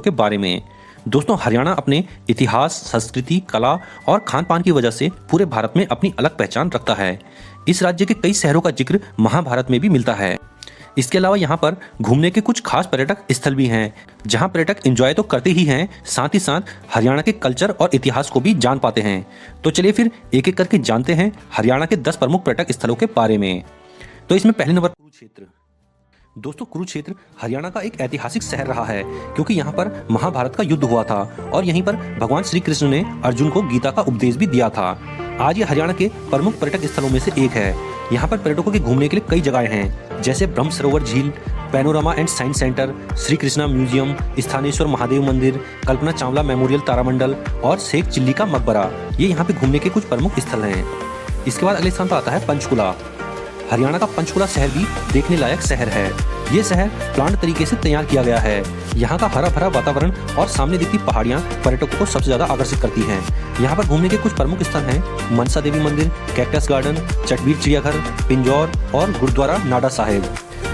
के बारे में। दोस्तों हरियाणा अपने इतिहास, संस्कृति, कला और खान पान की वजह से पूरे भारत में अपनी अलग पहचान रखता है। इस राज्य के कई शहरों का जिक्र महाभारत में भी मिलता है। इसके अलावा यहाँ पर घूमने के कुछ खास पर्यटक स्थल भी हैं, जहाँ पर्यटक एंजॉय तो करते ही हैं, साथ ही साथ हरियाणा के कल्चर और इतिहास को भी जान पाते हैं। तो चलिए फिर एक एक करके जानते हैं हरियाणा के 10 प्रमुख पर्यटक स्थलों के बारे में। तो इसमें पहले नंबर कुरुक्षेत्र। दोस्तों कुरुक्षेत्र हरियाणा का एक ऐतिहासिक शहर रहा है, क्योंकि यहाँ पर महाभारत का युद्ध हुआ था और यहीं पर भगवान श्री कृष्ण ने अर्जुन को गीता का उपदेश भी दिया था। आज ये हरियाणा के प्रमुख पर्यटक स्थलों में से एक है। यहाँ पर पर्यटकों के घूमने के लिए कई जगहें हैं, जैसे ब्रह्म सरोवर झील, panorama and science centre, Shri Krishna museum, Sthaneshwar Mahadev मंदिर, कल्पना चावला मेमोरियल तारामंडल और शेख चिल्ली का मकबरा। ये यहाँ पे घूमने के कुछ प्रमुख स्थल हैं। इसके बाद अगले स्थान पर आता है पंचकुला। हरियाणा का पंचकुला शहर भी देखने लायक शहर है। ये शहर प्लांट तरीके से तैयार किया गया है। यहाँ का हरा भरा वातावरण और सामने दिखती पहाड़ियाँ पर्यटकों को सबसे ज्यादा आकर्षित करती हैं। यहाँ पर घूमने के कुछ प्रमुख स्थल हैं मनसा देवी मंदिर, कैक्टस गार्डन, चटबीर चिड़ियाघर, पिंजौर और गुरुद्वारा नाडा साहिब।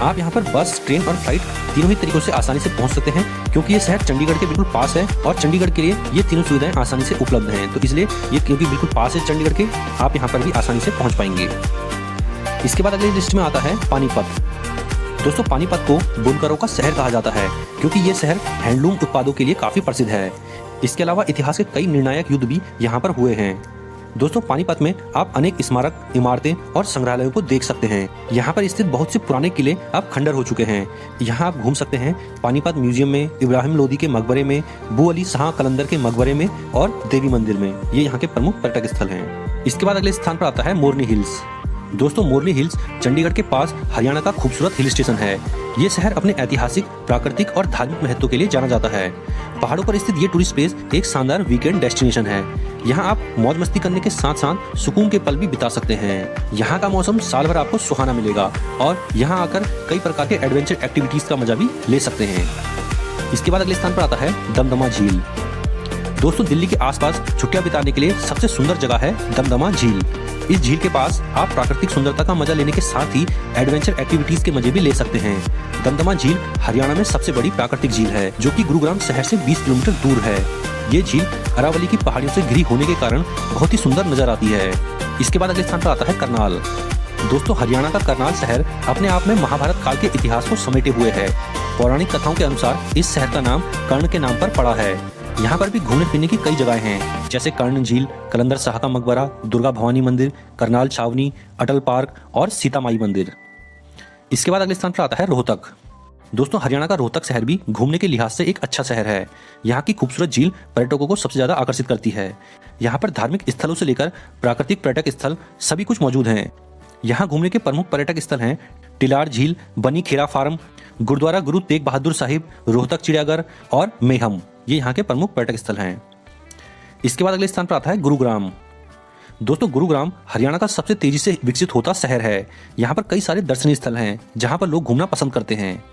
आप यहाँ पर बस, ट्रेन और फ्लाइट तीनों ही तरीकों से आसानी से पहुँच सकते हैं, क्योंकि ये शहर चंडीगढ़ के बिल्कुल पास है और चंडीगढ़ के लिए ये तीनों सुविधाएं आसानी से उपलब्ध हैं। तो इसलिए ये क्योंकि बिल्कुल पास है चंडीगढ़ के, आप यहाँ पर भी आसानी से पहुँच पाएंगे। इसके बाद अगली लिस्ट में आता है पानीपत। दोस्तों पानीपत को बुनकरों का शहर कहा जाता है, क्योंकि ये शहर हैंडलूम उत्पादों के लिए काफी प्रसिद्ध है। इसके अलावा इतिहास के कई निर्णायक युद्ध भी यहाँ पर हुए हैं। दोस्तों पानीपत में आप अनेक स्मारक, इमारतें और संग्रहालयों को देख सकते हैं। यहाँ पर स्थित बहुत से पुराने किले अब खंडर हो चुके हैं। यहाँ आप घूम सकते हैं पानीपत म्यूजियम में, इब्राहिम लोदी के मकबरे में, बू अली शाह कलंदर के मकबरे में और देवी मंदिर में। ये यहाँ के प्रमुख पर्यटक स्थल हैं। इसके बाद अगले स्थान पर आता है मोरनी हिल्स। दोस्तों मोरनी हिल्स चंडीगढ़ के पास हरियाणा का खूबसूरत हिल स्टेशन है। ये शहर अपने ऐतिहासिक, प्राकृतिक और धार्मिक महत्व के लिए जाना जाता है। पहाड़ों पर स्थित ये टूरिस्ट प्लेस एक शानदार वीकेंड डेस्टिनेशन है। यहाँ आप मौज मस्ती करने के साथ साथ सुकून के पल भी बिता सकते हैं। यहाँ का मौसम साल भर आपको सुहाना मिलेगा और यहाँ आकर कई प्रकार के एडवेंचर एक्टिविटीज का मजा भी ले सकते हैं। इसके बाद अगले स्थान पर आता है दमदमा झील। दोस्तों दिल्ली के आसपास छुट्टियां बिताने के लिए सबसे सुंदर जगह है दमदमा झील। इस झील के पास आप प्राकृतिक सुंदरता का मजा लेने के साथ ही एडवेंचर एक्टिविटीज के मजे भी ले सकते हैं। दमदमा झील हरियाणा में सबसे बड़ी प्राकृतिक झील है, जो कि गुरुग्राम शहर से 20 किलोमीटर दूर है। ये झील अरावली की पहाड़ियों से घिरी होने के कारण बहुत ही सुंदर नजर आती है। इसके बाद अगले स्थान पर आता है करनाल। दोस्तों हरियाणा का करनाल शहर अपने आप में महाभारत काल के इतिहास को समेटे हुए है। पौराणिक कथाओं के अनुसार इस शहर का नाम कर्ण के नाम पर पड़ा है। यहाँ पर भी घूमने फिरने की कई जगहें हैं, जैसे कर्ण झील, कलंदर शाह का मकबरा, दुर्गा भवानी मंदिर, करनाल छावनी, अटल पार्क और सीता माई मंदिर। इसके बाद अगले स्थान पर आता है रोहतक। दोस्तों हरियाणा का रोहतक शहर भी घूमने के लिहाज से एक अच्छा शहर है। यहाँ की खूबसूरत झील पर्यटकों को सबसे ज्यादा आकर्षित करती है। यहाँ पर धार्मिक स्थलों से लेकर प्राकृतिक पर्यटक स्थल सभी कुछ मौजूद हैं। यहाँ घूमने के प्रमुख पर्यटक स्थल हैं टिलार झील, बनी खेरा फार्म, गुरुद्वारा गुरु तेग बहादुर साहिब, रोहतक चिड़ियाघर और मेहम। ये यहाँ के प्रमुख पर्यटक स्थल हैं। इसके बाद अगले स्थान पर आता है गुरुग्राम। दोस्तों गुरुग्राम हरियाणा का सबसे तेजी से विकसित होता शहर है। यहाँ पर कई सारे दर्शनीय स्थल हैं, जहाँ पर लोग घूमना पसंद करते हैं।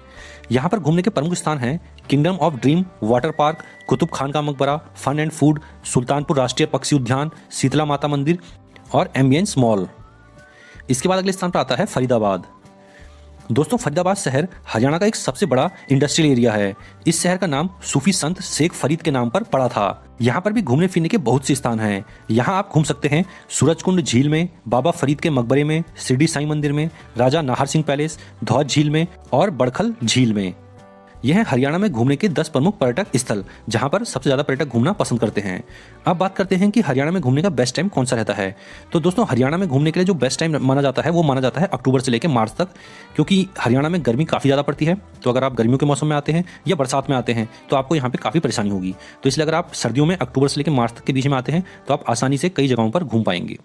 यहाँ पर घूमने के प्रमुख स्थान हैं kingdom of dream water park, Qutub Khan का मकबरा, फन एंड फूड, सुल्तानपुर राष्ट्रीय पक्षी उद्यान, शीतला माता मंदिर और एम्बियंस मॉल। इसके बाद अगले स्थान पर आता है फरीदाबाद। दोस्तों फरीदाबाद शहर हरियाणा का एक सबसे बड़ा इंडस्ट्रियल एरिया है। इस शहर का नाम सूफी संत शेख फरीद के नाम पर पड़ा था। यहाँ पर भी घूमने फिरने के बहुत से स्थान हैं। यहाँ आप घूम सकते हैं सूरजकुंड झील में, बाबा फरीद के मकबरे में, शिरडी साईं मंदिर में, राजा नाहर सिंह पैलेस, धौज झील में और बड़खल झील में। यह है हरियाणा में घूमने के 10 प्रमुख पर्यटक स्थल, जहां पर सबसे ज्यादा पर्यटक घूमना पसंद करते हैं। अब बात करते हैं कि हरियाणा में घूमने का बेस्ट टाइम कौन सा रहता है। तो दोस्तों हरियाणा में घूमने के लिए जो बेस्ट टाइम माना जाता है वो माना जाता है अक्टूबर से लेकर मार्च तक, क्योंकि हरियाणा में गर्मी काफ़ी ज़्यादा पड़ती है। तो अगर आप गर्मियों के मौसम में आते हैं या बरसात में आते हैं तो आपको यहाँ पे काफ़ी परेशानी होगी। तो इसलिए अगर आप सर्दियों में अक्टूबर से लेकर मार्च तक के बीच में आते हैं तो आप आसानी से कई जगहों पर घूम पाएंगे।